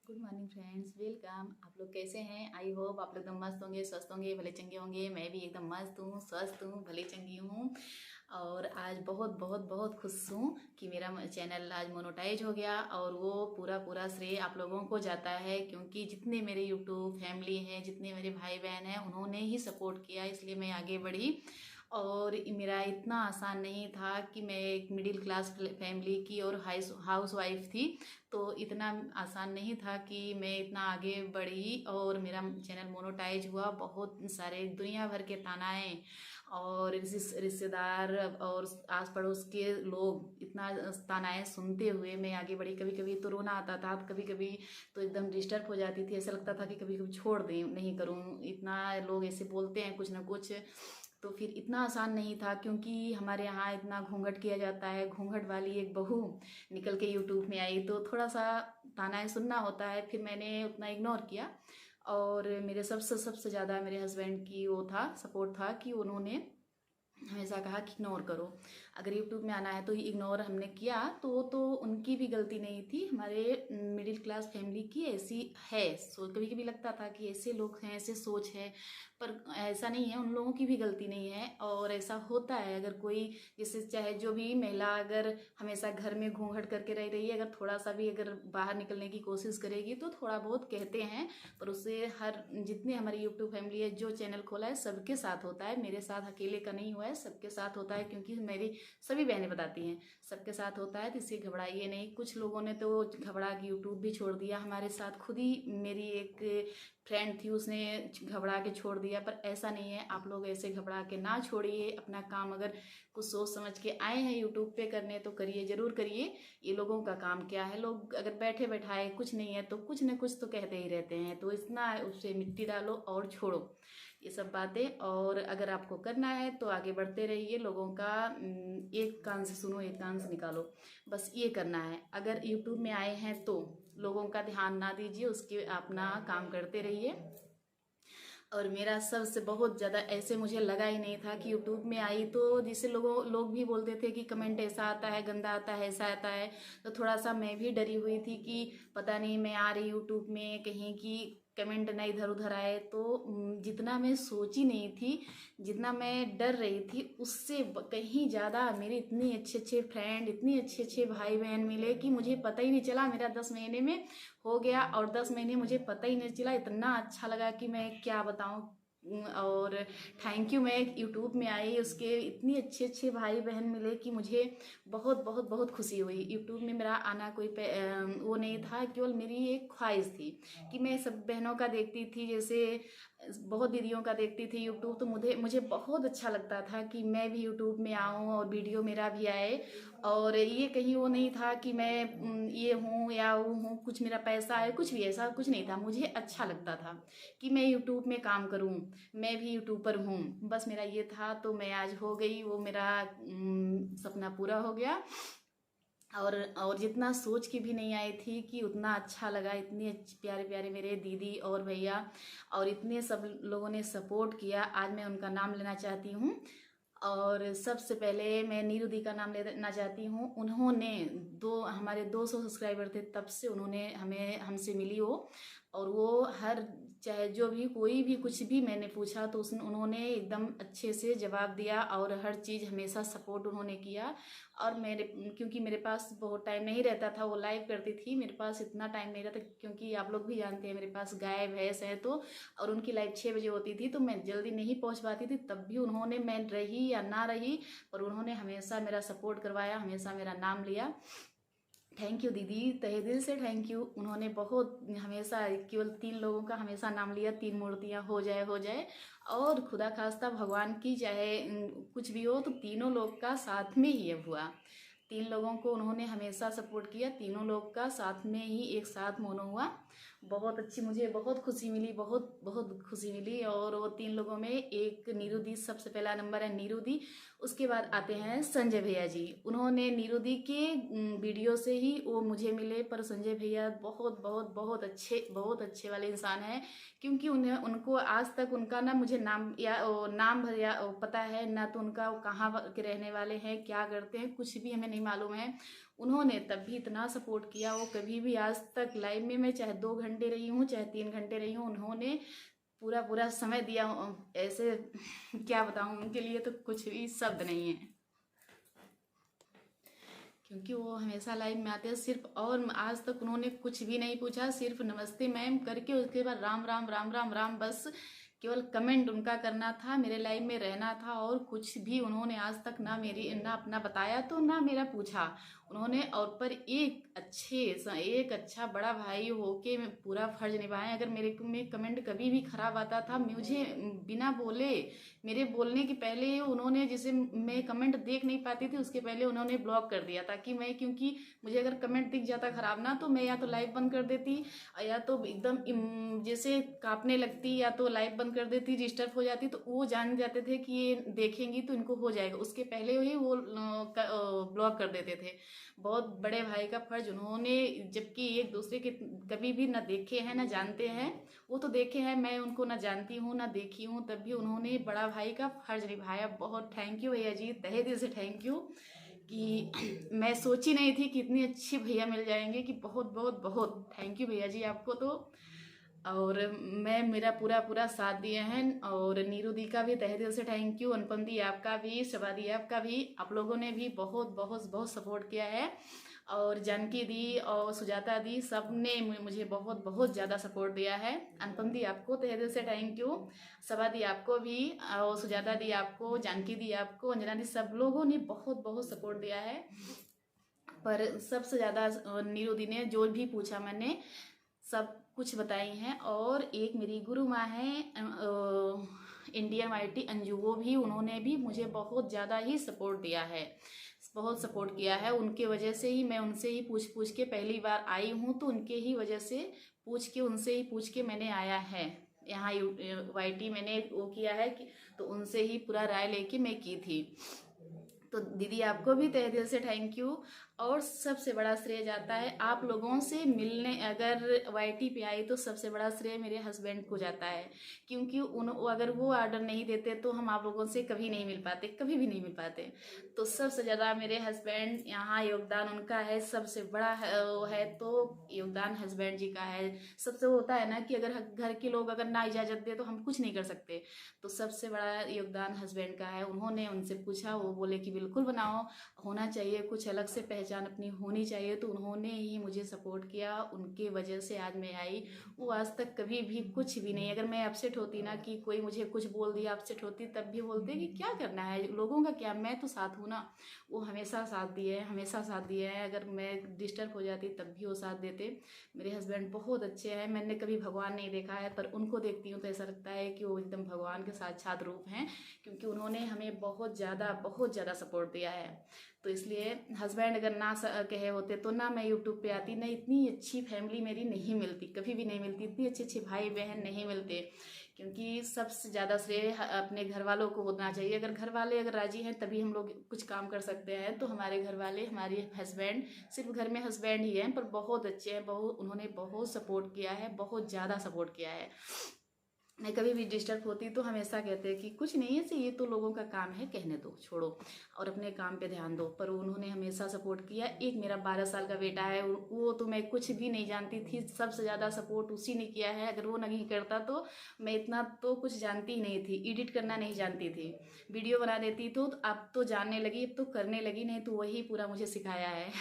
Good morning friends, welcome. आप लोग कैसे हैं? आई होप आप लोग एकदम मस्त होंगे, स्वस्थ होंगे, भले चंगे होंगे। मैं भी एकदम मस्त हूँ, स्वस्थ हूँ, भले चंगी हूँ। और आज बहुत बहुत बहुत खुश हूँ कि मेरा चैनल आज मोनेटाइज हो गया। और वो पूरा पूरा श्रेय आप लोगों को जाता है, क्योंकि जितने मेरे यूट्यूब फैमिली हैं, जितने मेरे भाई बहन हैं, उन्होंने ही सपोर्ट किया, इसलिए मैं आगे बढ़ी। और मेरा इतना आसान नहीं था कि मैं एक मिडिल क्लास फैमिली की और हाउस वाइफ थी, तो इतना आसान नहीं था कि मैं इतना आगे बढ़ी और मेरा चैनल मोनेटाइज हुआ। बहुत सारे दुनिया भर के तानाएं और रिश्तेदार और आस पड़ोस के लोग इतना तानाएं सुनते हुए मैं आगे बढ़ी। कभी कभी तो रोना आता था, कभी कभी तो एकदम डिस्टर्ब हो जाती थी, ऐसा लगता था कि कभी कभी छोड़ दें, नहीं करूँ, इतना लोग ऐसे बोलते हैं कुछ ना कुछ। तो फिर इतना आसान नहीं था, क्योंकि हमारे यहाँ इतना घूंघट किया जाता है। घूंघट वाली एक बहू निकल के यूट्यूब में आई तो थोड़ा सा तानाएं सुनना होता है। फिर मैंने उतना इग्नोर किया। और मेरे सबसे सबसे ज़्यादा मेरे हस्बैंड की वो था, सपोर्ट था कि उन्होंने हमेशा कहा कि इग्नोर करो, अगर यूट्यूब में आना है तो इग्नोर हमने किया। तो वो तो उनकी भी गलती नहीं थी, हमारे मिडिल क्लास फैमिली की ऐसी है सोच। कभी कभी लगता था कि ऐसे लोग हैं, ऐसे सोच है, पर ऐसा नहीं है, उन लोगों की भी गलती नहीं है। और ऐसा होता है, अगर कोई जैसे चाहे जो भी महिला अगर हमेशा घर में घूंघट करके रह रही है, अगर थोड़ा सा भी अगर बाहर निकलने की कोशिश करेगी तो थोड़ा बहुत कहते हैं, पर उससे हर जितने हमारी यूट्यूब फैमिली है, जो चैनल खोला है, सबके साथ होता है। मेरे साथ अकेले का नहीं हुआ है, सबके साथ होता है, क्योंकि मेरी सभी बहनें बताती हैं सबके साथ होता है, तो इससे घबराइए नहीं। कुछ लोगों ने तो घबरा के यूट्यूब भी छोड़ दिया, हमारे साथ खुद ही मेरी एक फ्रेंड थी, उसने घबरा के छोड़ दिया। पर ऐसा नहीं है, आप लोग ऐसे घबरा के ना छोड़िए अपना काम। अगर कुछ सोच समझ के आए हैं यूट्यूब पे करने तो करिए, ज़रूर करिए। ये लोगों का काम क्या है, लोग अगर बैठे बैठाए कुछ नहीं है तो कुछ न कुछ तो कहते ही रहते हैं, तो इतना उससे मिट्टी डालो और छोड़ो ये सब बातें। और अगर आपको करना है तो आगे बढ़ते रहिए। लोगों का एक कान से सुनो, एक कान से निकालो, बस ये करना है। अगर यूट्यूब में आए हैं तो लोगों का ध्यान ना दीजिए, उसके अपना काम करते रहिए। और मेरा सबसे बहुत ज़्यादा ऐसे मुझे लगा ही नहीं था कि यूट्यूब में आई तो जिसे लोग भी बोलते थे कि कमेंट ऐसा आता है, गंदा आता है, ऐसा आता है। तो थोड़ा सा मैं भी डरी हुई थी कि पता नहीं मैं आ रही यूट्यूब में कहीं की कमेंट ना इधर उधर आए। तो जितना मैं सोची नहीं थी, जितना मैं डर रही थी, उससे कहीं ज़्यादा मेरे इतने अच्छे अच्छे फ्रेंड, इतने अच्छे अच्छे भाई बहन मिले कि मुझे पता ही नहीं चला मेरा 10 महीने में हो गया। और 10 महीने मुझे पता ही नहीं चला, इतना अच्छा लगा कि मैं क्या बताऊँ। और थैंक यू, मैं यूट्यूब में आई, उसके इतनी अच्छे अच्छे भाई बहन मिले कि मुझे बहुत बहुत बहुत खुशी हुई। यूट्यूब में मेरा आना कोई वो नहीं था, केवल मेरी एक ख्वाहिश थी कि मैं सब बहनों का देखती थी, जैसे बहुत दीदियों का देखती थी यूट्यूब, तो मुझे मुझे बहुत अच्छा लगता था कि मैं भी यूट्यूब में आऊँ और वीडियो मेरा भी आए। और ये कहीं वो नहीं था कि मैं ये हूँ या वो हूँ, कुछ मेरा पैसा है, कुछ भी ऐसा कुछ नहीं था। मुझे अच्छा लगता था कि मैं यूट्यूब में काम करूँ, मैं भी यूट्यूबर हूँ, बस मेरा ये था। तो मैं आज हो गई, वो मेरा सपना पूरा हो गया। और जितना सोच के भी नहीं आई थी कि उतना अच्छा लगा। इतने प्यारे प्यारे मेरे दीदी और भैया और इतने सब लोगों ने सपोर्ट किया, आज मैं उनका नाम लेना चाहती हूँ। और सबसे पहले मैं नीरू दी का नाम लेना चाहती हूँ। उन्होंने हमारे 200 सब्सक्राइबर थे, तब से उन्होंने हमसे मिली वो। और वो हर चाहे जो भी कोई भी कुछ भी मैंने पूछा तो उन्होंने एकदम अच्छे से जवाब दिया, और हर चीज़ हमेशा सपोर्ट उन्होंने किया। और क्योंकि मेरे पास बहुत टाइम नहीं रहता था, वो लाइव करती थी, मेरे पास इतना टाइम नहीं रहता, क्योंकि आप लोग भी जानते हैं मेरे पास गाय भैंस है, तो और उनकी लाइव 6 बजे होती थी, तो मैं जल्दी नहीं पहुंच पाती थी। तब भी उन्होंने, मैं रही या ना रही, पर उन्होंने हमेशा मेरा सपोर्ट करवाया, हमेशा मेरा नाम लिया। थैंक यू दीदी, तहे दिल से थैंक यू। उन्होंने बहुत हमेशा केवल 3 लोगों का हमेशा नाम लिया, 3 मूर्तियाँ हो जाए हो जाए। और खुदा खास्ता भगवान की चाहे कुछ भी हो, तो तीनों लोग का साथ में ही अब हुआ। 3 लोगों को उन्होंने हमेशा सपोर्ट किया, तीनों लोग का साथ में ही एक साथ मोनो हुआ। बहुत अच्छी, मुझे बहुत खुशी मिली, बहुत बहुत खुशी मिली। और वो 3 लोगों में एक नीरू दी, सबसे पहला नंबर है नीरू दी। उसके बाद आते हैं संजय भैया जी। उन्होंने नीरू दी के वीडियो से ही वो मुझे मिले, पर संजय भैया बहुत बहुत बहुत अच्छे वाले इंसान हैं। क्योंकि उनको आज तक उनका ना मुझे नाम या नाम भर पता है ना, तो उनका वो कहाँ के रहने वाले हैं, क्या करते हैं, कुछ भी हमें नहीं मालूम है। उन्होंने तब भी इतना सपोर्ट किया। वो कभी भी आज तक लाइव में, मैं चाहे 2 घंटे रही हूँ चाहे 3 घंटे रही हूँ, उन्होंने पूरा पूरा समय दिया। ऐसे क्या बताऊँ, उनके लिए तो कुछ भी शब्द नहीं है, क्योंकि वो हमेशा लाइव में आते हैं सिर्फ। और आज तक उन्होंने कुछ भी नहीं पूछा, सिर्फ नमस्ते मैम करके उसके बाद राम राम राम राम राम, बस केवल कमेंट उनका करना था, मेरे लाइव में रहना था। और कुछ भी उन्होंने आज तक ना अपना बताया तो ना मेरा पूछा उन्होंने। और पर एक अच्छा बड़ा भाई होके मैं पूरा फर्ज निभाएं। अगर मेरे में कमेंट कभी भी खराब आता था, मुझे बिना बोले, मेरे बोलने के पहले ही उन्होंने, जैसे मैं कमेंट देख नहीं पाती थी उसके पहले उन्होंने ब्लॉक कर दिया, ताकि मैं, क्योंकि मुझे अगर कमेंट दिख जाता खराब ना, तो मैं या तो लाइव बंद कर देती, या तो एकदम जैसे कांपने लगती, या तो लाइव बंद कर देती, डिस्टर्ब हो जाती। तो वो जान जाते थे कि ये देखेंगी तो इनको हो जाएगा, उसके पहले ही वो ब्लॉक कर देते थे। बहुत बड़े भाई का फर्ज उन्होंने, जबकि एक दूसरे के कभी भी ना देखे हैं ना जानते हैं, वो तो देखे हैं, मैं उनको ना जानती हूँ ना देखी हूँ, तब भी उन्होंने बड़ा भाई का फर्ज निभाया। बहुत थैंक यू भैया जी, तहे दिल से थैंक यू। कि मैं सोची नहीं थी कि इतनी अच्छी भैया मिल जाएंगे, कि बहुत बहुत बहुत थैंक यू भैया जी आपको तो। और मैं, मेरा पूरा पूरा साथ दिए हैं। और नीरू दी का भी तहे दिल से थैंक यू, अनुपम दी आपका भी, शबा दी आपका भी, आप लोगों ने भी बहुत बहुत बहुत सपोर्ट किया है। और जानकी दी और सुजाता दी, सब ने मुझे बहुत बहुत ज़्यादा सपोर्ट दिया है। अनुपम दी आपको तहे दिल से थैंक यू, शबा दी आपको भी, और सुजाता दी आपको, जानकी दी आपको, अंजना दी, सब लोगों ने बहुत बहुत सपोर्ट दिया है। पर सबसे ज़्यादा नीरू दी ने जो भी पूछा मैंने सब कुछ बताई हैं। और एक मेरी गुरु माँ है इंडियन वाईटी अंजू, वो भी, उन्होंने भी मुझे बहुत ज़्यादा ही सपोर्ट दिया है, बहुत सपोर्ट किया है। उनके वजह से ही मैं उनसे ही पूछ पूछ के पहली बार आई हूँ, तो उनके ही वजह से उनसे ही पूछ के मैंने आया है यहाँ वाईटी मैंने वो किया है कि, तो उनसे ही पूरा राय लेके मैं की थी। तो दीदी आपको भी तहे दिल से थैंक यू। और सबसे बड़ा श्रेय जाता है आप लोगों से मिलने, अगर वाईटी पे आई तो सबसे बड़ा श्रेय मेरे हस्बैंड को जाता है, क्योंकि अगर वो ऑर्डर नहीं देते तो हम आप लोगों से कभी नहीं मिल पाते, कभी भी नहीं मिल पाते। तो सबसे ज़्यादा मेरे हस्बैंड, यहाँ योगदान उनका है, सबसे बड़ा है तो योगदान हस्बैंड जी का है। सबसे होता है ना कि अगर घर के लोग अगर ना इजाज़त दे तो हम कुछ नहीं कर सकते, तो सबसे बड़ा योगदान हस्बैंड का है। उन्होंने, उनसे पूछा, वो बोले कि बिल्कुल बनाओ, होना चाहिए, कुछ अलग से पहचान अपनी होनी चाहिए। तो उन्होंने ही मुझे सपोर्ट किया, उनके वजह से आज मैं आई। वो आज तक कभी भी कुछ भी नहीं, अगर मैं अपसेट होती ना, कि कोई मुझे कुछ बोल दिया, अपसेट होती, तब भी बोलते कि क्या करना है लोगों का, क्या, मैं तो साथ हूँ ना। वो हमेशा साथ दिए हैं, हमेशा साथ दिए हैं। अगर मैं डिस्टर्ब हो जाती तब भी वो साथ देते। मेरे हस्बैंड बहुत अच्छे हैं, मैंने कभी भगवान नहीं देखा है, पर उनको देखती हूँ तो ऐसा लगता है कि वो एकदम भगवान के साक्षात रूप हैं, क्योंकि उन्होंने हमें बहुत ज़्यादा सपोर्ट दिया है। तो इसलिए हस्बैंड अगर ना कहे होते तो ना मैं यूट्यूब पे आती, ना इतनी अच्छी फैमिली मेरी नहीं मिलती, कभी भी नहीं मिलती, इतनी अच्छे अच्छे भाई बहन नहीं मिलते। क्योंकि सबसे ज़्यादा श्रेय अपने घर वालों को होना चाहिए। अगर घर वाले अगर राजी हैं तभी हम लोग कुछ काम कर सकते हैं। तो हमारे घर वाले, हमारे हस्बैंड, सिर्फ घर में हस्बैंड ही हैं पर बहुत अच्छे हैं, उन्होंने बहुत सपोर्ट किया है, बहुत ज़्यादा सपोर्ट किया है। मैं कभी भी डिस्टर्ब होती तो हमेशा कहते हैं कि कुछ नहीं है, ये तो लोगों का काम है, कहने दो, छोड़ो और अपने काम पे ध्यान दो। पर उन्होंने हमेशा सपोर्ट किया। एक मेरा 12 साल का बेटा है, वो तो मैं कुछ भी नहीं जानती थी, सबसे ज़्यादा सपोर्ट उसी ने किया है। अगर वो नहीं करता तो मैं इतना तो कुछ जानती ही नहीं थी, एडिट करना नहीं जानती थी, वीडियो बना देती तो अब तो जानने लगी, अब तो करने लगी, नहीं तो वही पूरा मुझे सिखाया है।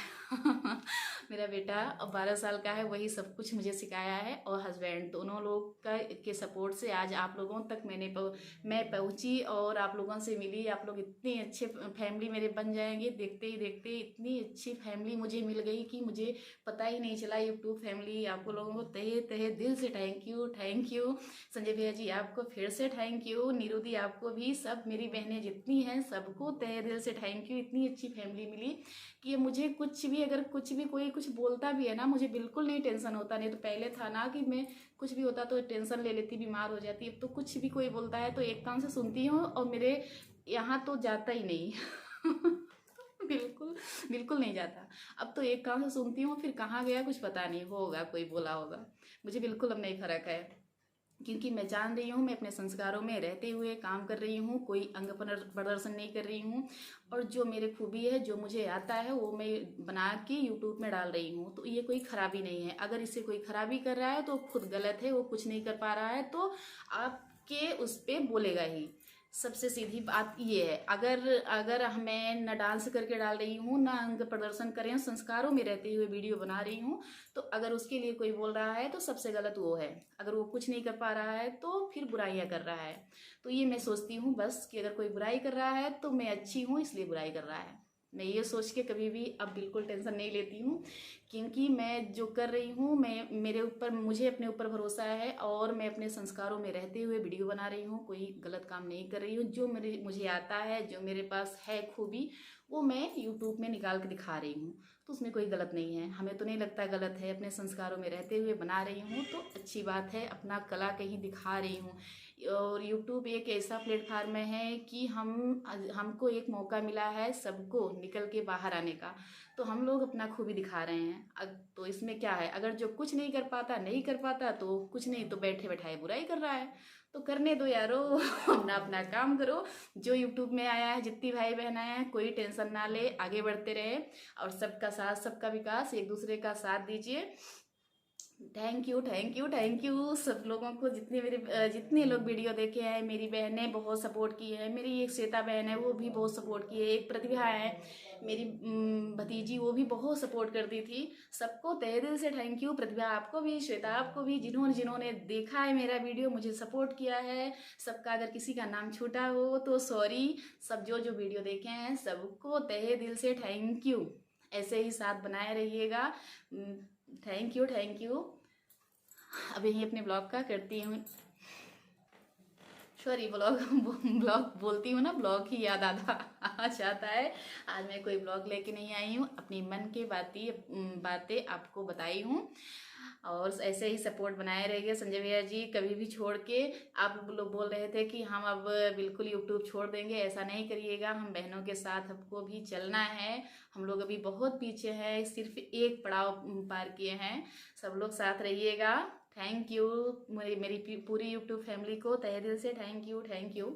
मेरा बेटा अब 12 साल का है, वही सब कुछ मुझे सिखाया है। और हस्बैंड, दोनों लोग का के सपोर्ट से आज आप लोगों तक मैं पहुंची और आप लोगों से मिली। आप लोग इतनी अच्छे फैमिली मेरे बन जाएंगे, देखते ही देखते इतनी अच्छी फैमिली मुझे मिल गई कि मुझे पता ही नहीं चला। यूट्यूब फैमिली, आपको लोगों को तहे तहे दिल से thank you, thank you. Sanjay भैया जी आपको फिर से थैंक यू, नीरू दी आपको भी, सब मेरी बहनें जितनी हैं सबको तहे दिल से थैंक यू। इतनी अच्छी फैमिली मिली कि मुझे कुछ भी, अगर कुछ भी कोई कुछ बोलता भी है ना, मुझे बिल्कुल नहीं टेंशन होता। नहीं तो पहले था ना कि मैं कुछ भी होता तो टेंशन ले लेती, बीमार हो जाती। अब तो कुछ भी कोई बोलता है तो एक कान से सुनती हूँ और मेरे यहाँ तो जाता ही नहीं। बिल्कुल बिल्कुल नहीं जाता। अब तो एक कान से सुनती हूँ, फिर कहाँ गया कुछ पता नहीं, होगा कोई बोला होगा, मुझे बिल्कुल अब नहीं फर्क है। क्योंकि मैं जान रही हूँ मैं अपने संस्कारों में रहते हुए काम कर रही हूँ, कोई अंग प्रदर्शन नहीं कर रही हूँ। और जो मेरे खूबी है, जो मुझे आता है, वो मैं बना के यूट्यूब में डाल रही हूँ। तो ये कोई खराबी नहीं है। अगर इससे कोई खराबी कर रहा है तो खुद गलत है, वो कुछ नहीं कर पा रहा है तो आपके उस पर बोलेगा ही। सबसे सीधी बात ये है। अगर अगर मैं न डांस करके डाल रही हूँ, ना अंग प्रदर्शन कर रही हूँ, संस्कारों में रहते हुए वीडियो बना रही हूँ, तो अगर उसके लिए कोई बोल रहा है तो सबसे गलत वो है। अगर वो कुछ नहीं कर पा रहा है तो फिर बुराइयां कर रहा है। तो ये मैं सोचती हूँ बस कि अगर कोई बुराई कर रहा है तो मैं अच्छी हूँ इसलिए बुराई कर रहा है। मैं ये सोच के कभी भी अब बिल्कुल टेंशन नहीं लेती हूँ, क्योंकि मैं जो कर रही हूँ, मैं मेरे ऊपर मुझे अपने ऊपर भरोसा है और मैं अपने संस्कारों में रहते हुए वीडियो बना रही हूँ। कोई गलत काम नहीं कर रही हूँ। जो मुझे आता है, जो मेरे पास है खूबी, वो मैं यूट्यूब में निकाल के दिखा रही हूँ। तो उसमें कोई गलत नहीं है। हमें तो नहीं लगता गलत है। अपने संस्कारों में रहते हुए बना रही हूँ तो अच्छी बात है। अपना कला कहीं दिखा रही हूँ। और यूट्यूब एक ऐसा प्लेटफार्म है कि हमको एक मौका मिला है सबको निकल के बाहर आने का। तो हम लोग अपना खूबी दिखा रहे हैं। तो इसमें क्या है, अगर जो कुछ नहीं कर पाता तो कुछ नहीं, तो बैठे बैठाए बुराई कर रहा है। तो करने दो यारो। अपना अपना काम करो। जो यूट्यूब में आया है, जितनी भाई बहन आए हैं, कोई टेंशन ना ले, आगे बढ़ते रहे। और सबका साथ सबका विकास, एक दूसरे का साथ दीजिए। Thank you, thank you, thank you सब लोगों को, जितने लोग वीडियो देखे हैं। मेरी बहनें बहुत सपोर्ट की है। मेरी एक श्वेता बहन है, वो भी बहुत सपोर्ट की है। एक प्रतिभा है मेरी भतीजी, वो भी बहुत सपोर्ट करती थी। सबको तहे दिल से थैंक यू। प्रतिभा आपको भी, श्वेता आपको भी, जिन्होंने जिन्होंने देखा है मेरा वीडियो, मुझे सपोर्ट किया है। सबका अगर किसी का नाम छूटा हो तो सॉरी। सब जो जो वीडियो देखे हैं सबको तहे दिल से थैंक यू। ऐसे ही साथ बनाए रहिएगा। Thank you, thank you. अब यही अपने ब्लॉग का करती हूँ। सॉरी, ब्लॉग ब्लॉग बोलती हूँ ना, ब्लॉग ही याद आ जाता है। आज मैं कोई ब्लॉग लेके नहीं आई हूँ, अपनी मन की बातें आपको बताई हूँ। और ऐसे ही सपोर्ट बनाए रहिए संजय भैया जी, कभी भी छोड़ के। आप लोग बोल रहे थे कि हम अब बिल्कुल यूट्यूब छोड़ देंगे, ऐसा नहीं करिएगा। हम बहनों के साथ आपको भी चलना है। हम लोग अभी बहुत पीछे हैं, सिर्फ एक पड़ाव पार किए हैं। सब लोग साथ रहिएगा। Thank you. मेरी पूरी यूट्यूब फैमिली को तहे दिल से थैंक यू, थैंक यू।